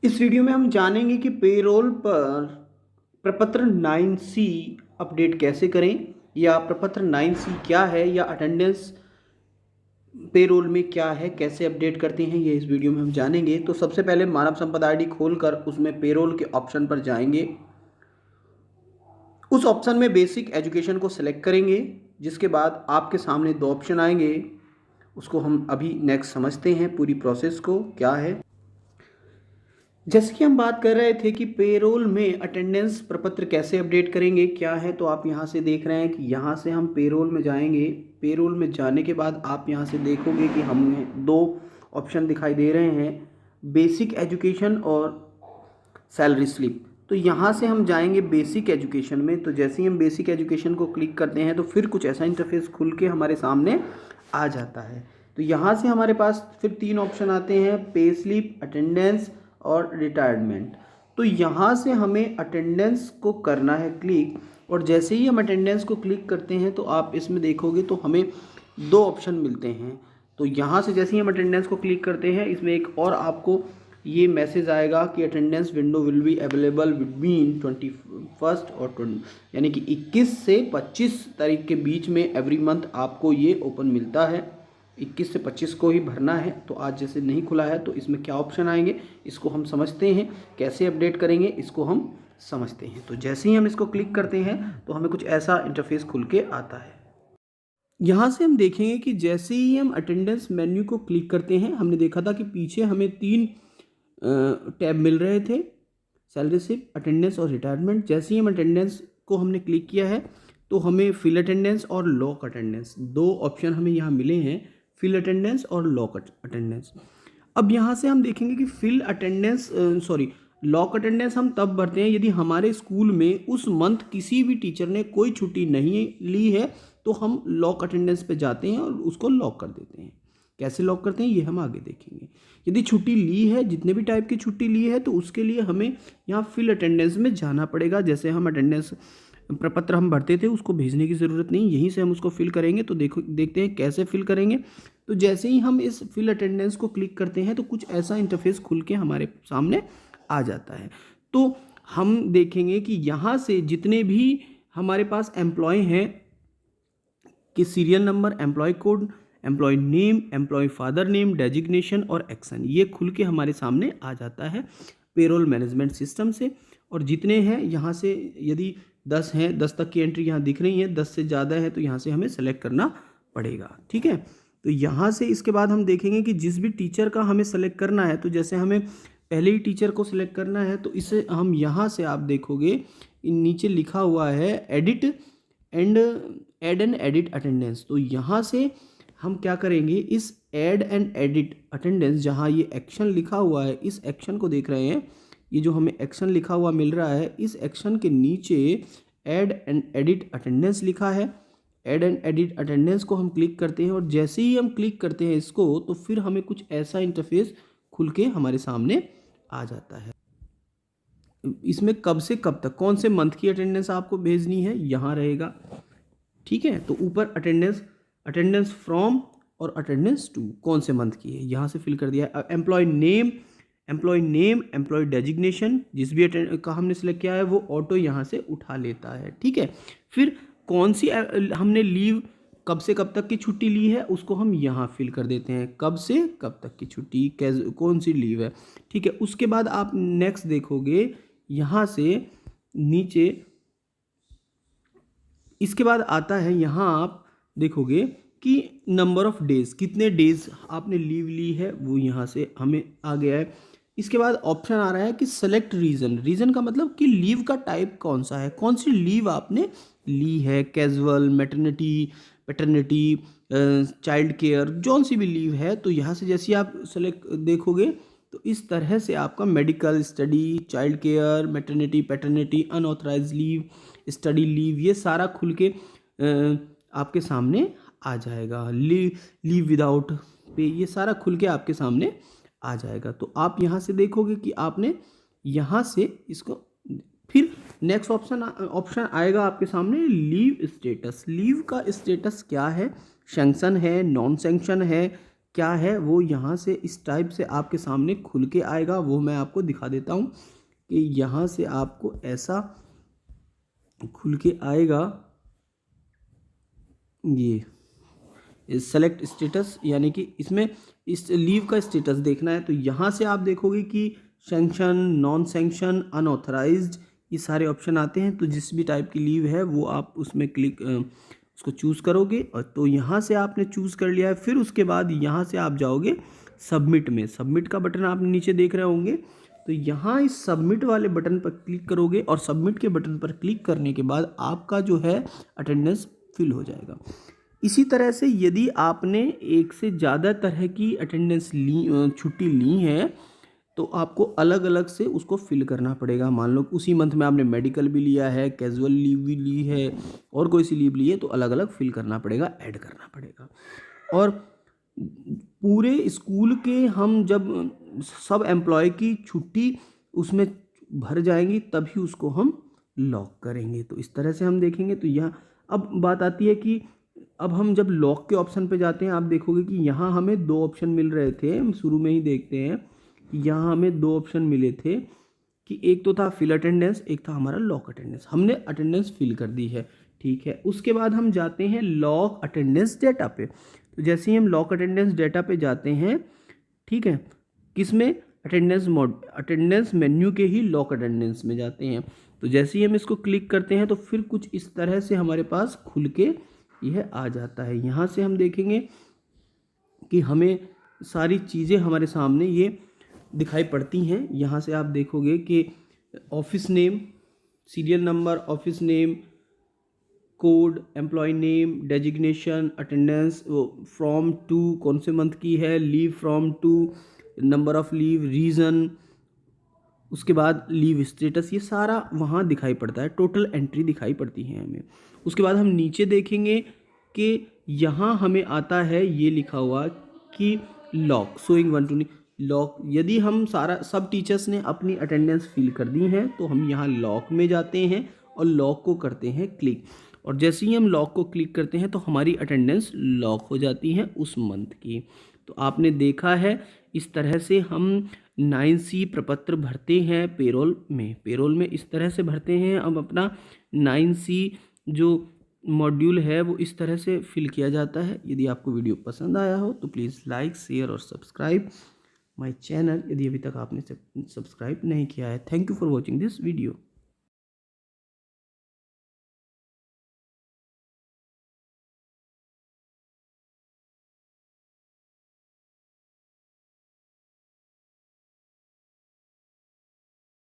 इस वीडियो में हम जानेंगे कि पेरोल पर प्रपत्र 9C अपडेट कैसे करें, या प्रपत्र 9C क्या है, या अटेंडेंस पेरोल में क्या है, कैसे अपडेट करते हैं, ये इस वीडियो में हम जानेंगे। तो सबसे पहले मानव संपदा आईडी खोलकर उसमें पेरोल के ऑप्शन पर जाएंगे। उस ऑप्शन में बेसिक एजुकेशन को सिलेक्ट करेंगे, जिसके बाद आपके सामने दो ऑप्शन आएंगे। उसको हम अभी नेक्स्ट समझते हैं, पूरी प्रोसेस को क्या है। जैसे कि हम बात कर रहे थे कि पेरोल में अटेंडेंस प्रपत्र कैसे अपडेट करेंगे, क्या है, तो आप यहाँ से देख रहे हैं कि यहाँ से हम पेरोल में जाएंगे। पेरोल में जाने के बाद आप यहाँ से देखोगे कि हमें दो ऑप्शन दिखाई दे रहे हैं, बेसिक एजुकेशन और सैलरी स्लिप। तो यहाँ से हम जाएंगे बेसिक एजुकेशन में। तो जैसे ही हम बेसिक एजुकेशन को क्लिक करते हैं तो फिर कुछ ऐसा इंटरफेस खुल के हमारे सामने आ जाता है। तो यहाँ से हमारे पास फिर तीन ऑप्शन आते हैं, पे स्लिप, अटेंडेंस और रिटायरमेंट। तो यहाँ से हमें अटेंडेंस को करना है क्लिक, और जैसे ही हम अटेंडेंस को क्लिक करते हैं तो आप इसमें देखोगे तो हमें दो ऑप्शन मिलते हैं। तो यहाँ से जैसे ही हम अटेंडेंस को क्लिक करते हैं, इसमें एक और आपको ये मैसेज आएगा कि attendance window will be available between 21 और 20 यानी कि 21 से 25 तारीख के बीच में एवरी मंथ आपको ये ओपन मिलता है। 21 से 25 को ही भरना है। तो आज जैसे नहीं खुला है तो इसमें क्या ऑप्शन आएंगे इसको हम समझते हैं, कैसे अपडेट करेंगे इसको हम समझते हैं। तो जैसे ही हम इसको क्लिक करते हैं तो हमें कुछ ऐसा इंटरफेस खुल के आता है। यहाँ से हम देखेंगे कि जैसे ही हम अटेंडेंस मेन्यू को क्लिक करते हैं, हमने देखा था कि पीछे हमें तीन टैब मिल रहे थे, सैलरी स्लिप, अटेंडेंस और रिटायरमेंट। जैसे ही हम अटेंडेंस को हमने क्लिक किया है तो हमें फिल अटेंडेंस और लॉक अटेंडेंस दो ऑप्शन हमें यहाँ मिले हैं, फिल अटेंडेंस और लॉक अटेंडेंस। अब यहाँ से हम देखेंगे कि फिल अटेंडेंस लॉक अटेंडेंस हम तब भरते हैं यदि हमारे स्कूल में उस मंथ किसी भी टीचर ने कोई छुट्टी नहीं ली है, तो हम लॉक अटेंडेंस पे जाते हैं और उसको लॉक कर देते हैं। कैसे लॉक करते हैं ये हम आगे देखेंगे। यदि छुट्टी ली है, जितने भी टाइप की छुट्टी ली है, तो उसके लिए हमें यहाँ फिल अटेंडेंस में जाना पड़ेगा। जैसे हम अटेंडेंस प्रपत्र हम भरते थे उसको भेजने की ज़रूरत नहीं, यहीं से हम उसको फिल करेंगे। तो देखते हैं कैसे फिल करेंगे। तो जैसे ही हम इस फिल अटेंडेंस को क्लिक करते हैं तो कुछ ऐसा इंटरफेस खुल के हमारे सामने आ जाता है। तो हम देखेंगे कि यहाँ से जितने भी हमारे पास एम्प्लॉय हैं कि serial number, employee code, employee name, employee father name, designation और एक्शन, ये खुल के हमारे सामने आ जाता है पेरोल मैनेजमेंट सिस्टम से। और जितने हैं यहाँ से यदि 10 हैं, 10 तक की एंट्री यहाँ दिख रही है, 10 से ज़्यादा है तो यहाँ से हमें सेलेक्ट करना पड़ेगा। ठीक है, तो यहाँ से इसके बाद हम देखेंगे कि जिस भी टीचर का हमें सेलेक्ट करना है, तो जैसे हमें पहले ही टीचर को सिलेक्ट करना है तो इसे हम यहाँ से आप देखोगे नीचे लिखा हुआ है edit and add and edit attendance. तो यहाँ से हम क्या करेंगे, इस एड एंड एडिट अटेंडेंस जहाँ ये एक्शन लिखा हुआ है, इस एक्शन को देख रहे हैं, ये जो हमें एक्शन लिखा हुआ मिल रहा है, इस एक्शन के नीचे एड एंड एडिट अटेंडेंस लिखा है। एड एंड एडिट अटेंडेंस को हम क्लिक करते हैं, और जैसे ही हम क्लिक करते हैं इसको, तो फिर हमें कुछ ऐसा इंटरफेस खुल के हमारे सामने आ जाता है। इसमें कब से कब तक, कौन से मंथ की अटेंडेंस आपको भेजनी है यहाँ रहेगा। ठीक है, तो ऊपर अटेंडेंस, अटेंडेंस फ्रॉम और अटेंडेंस टू, कौन से मंथ की है यहाँ से फिल कर दिया है। Employee name, employee name, employee designation, जिस भी का हमने सेलेक्ट किया है वो ऑटो यहाँ से उठा लेता है। ठीक है, फिर कौन सी हमने लीव, कब से कब तक की छुट्टी ली है, उसको हम यहाँ फिल कर देते हैं, कब से कब तक की छुट्टी, कौन सी लीव है। ठीक है, उसके बाद आप नेक्स्ट देखोगे यहाँ से नीचे, इसके बाद आता है यहाँ आप देखोगे कि नंबर ऑफ डेज, कितने डेज आपने लीव ली है वो यहाँ से हमें आ गया है। इसके बाद ऑप्शन आ रहा है कि सेलेक्ट रीज़न, रीज़न का मतलब कि लीव का टाइप कौन सा है, कौन सी लीव आपने ली है, casual, maternity, paternity, child care, जौन सी भी लीव है। तो यहाँ से जैसे आप सेलेक्ट देखोगे तो इस तरह से आपका medical, study, child care, maternity, paternity, unauthorise leave, study leave, ये सारा खुल के आपके सामने आ जाएगा। लीव विदाउट पे, ये सारा खुल के आपके सामने आ जाएगा। तो आप यहाँ से देखोगे कि आपने यहाँ से इसको, फिर नेक्स्ट ऑप्शन आएगा आपके सामने लीव स्टेटस। लीव का स्टेटस क्या है, सैंक्शन है, नॉन सैंक्शन है, क्या है वो यहाँ से इस टाइप से आपके सामने खुल के आएगा। वो मैं आपको दिखा देता हूँ कि यहाँ से आपको ऐसा खुल के आएगा। ये सेलेक्ट स्टेटस, यानी कि इसमें इस लीव का स्टेटस देखना है। तो यहाँ से आप देखोगे कि सैंक्शन, नॉन सैंक्शन, अनऑथराइज्ड, ये सारे ऑप्शन आते हैं। तो जिस भी टाइप की लीव है वो आप उसमें उसको चूज़ करोगे। और तो यहाँ से आपने चूज़ कर लिया है। फिर उसके बाद यहाँ से आप जाओगे सबमिट में। सबमिट का बटन आप नीचे देख रहे होंगे। तो यहाँ इस सबमिट वाले बटन पर क्लिक करोगे और सबमिट के बटन पर क्लिक करने के बाद आपका जो है अटेंडेंस फिल हो जाएगा। इसी तरह से यदि आपने एक से ज़्यादा तरह की अटेंडेंस छुट्टी ली है तो आपको अलग अलग से उसको फिल करना पड़ेगा। मान लो उसी मंथ में आपने मेडिकल भी लिया है, कैजुअल लीव भी ली है और कोई सी लीव ली है, तो अलग अलग फिल करना पड़ेगा, ऐड करना पड़ेगा। और पूरे स्कूल के हम जब सब एम्प्लॉय की छुट्टी उसमें भर जाएंगी तभी उसको हम लॉक करेंगे। तो इस तरह से हम देखेंगे। तो यहाँ अब बात आती है कि अब हम जब लॉक के ऑप्शन पे जाते हैं, आप देखोगे कि यहाँ हमें 2 ऑप्शन मिल रहे थे। हम शुरू में ही देखते हैं कि यहाँ हमें 2 ऑप्शन मिले थे कि एक तो था फिल अटेंडेंस, एक था हमारा लॉक अटेंडेंस। हमने अटेंडेंस फिल कर दी है, ठीक है। उसके बाद हम जाते हैं लॉक अटेंडेंस डेटा पे। तो जैसे ही हम लॉक अटेंडेंस डेटा पे जाते हैं, ठीक है, किसमें, अटेंडेंस मेन्यू के ही लॉक अटेंडेंस में जाते हैं। तो जैसे ही हम इसको क्लिक करते हैं तो फिर कुछ इस तरह से हमारे पास खुल के यह आ जाता है। यहाँ से हम देखेंगे कि हमें सारी चीज़ें हमारे सामने ये दिखाई पड़ती हैं। यहाँ से आप देखोगे कि office name, serial number, office name, code, employee name, designation, attendance, from to कौन से मंथ की है, leave from to, number of leave, reason, उसके बाद लीव स्टेटस, ये सारा वहाँ दिखाई पड़ता है। टोटल एंट्री दिखाई पड़ती है हमें। उसके बाद हम नीचे देखेंगे कि यहाँ हमें आता है ये लिखा हुआ कि लॉक शोइंग 1 to लॉक। यदि हम सब टीचर्स ने अपनी अटेंडेंस फिल कर दी है तो हम यहाँ लॉक में जाते हैं और लॉक को करते हैं क्लिक। और जैसे ही हम लॉक को क्लिक करते हैं तो हमारी अटेंडेंस लॉक हो जाती है उस मंथ की। तो आपने देखा है इस तरह से हम 9C प्रपत्र भरते हैं पेरोल में इस तरह से भरते हैं। अब अपना 9C जो मॉड्यूल है वो इस तरह से फिल किया जाता है। यदि आपको वीडियो पसंद आया हो तो प्लीज़ लाइक, शेयर और सब्सक्राइब माय चैनल यदि अभी तक आपने सब्सक्राइब नहीं किया है। Thank you for watching this video.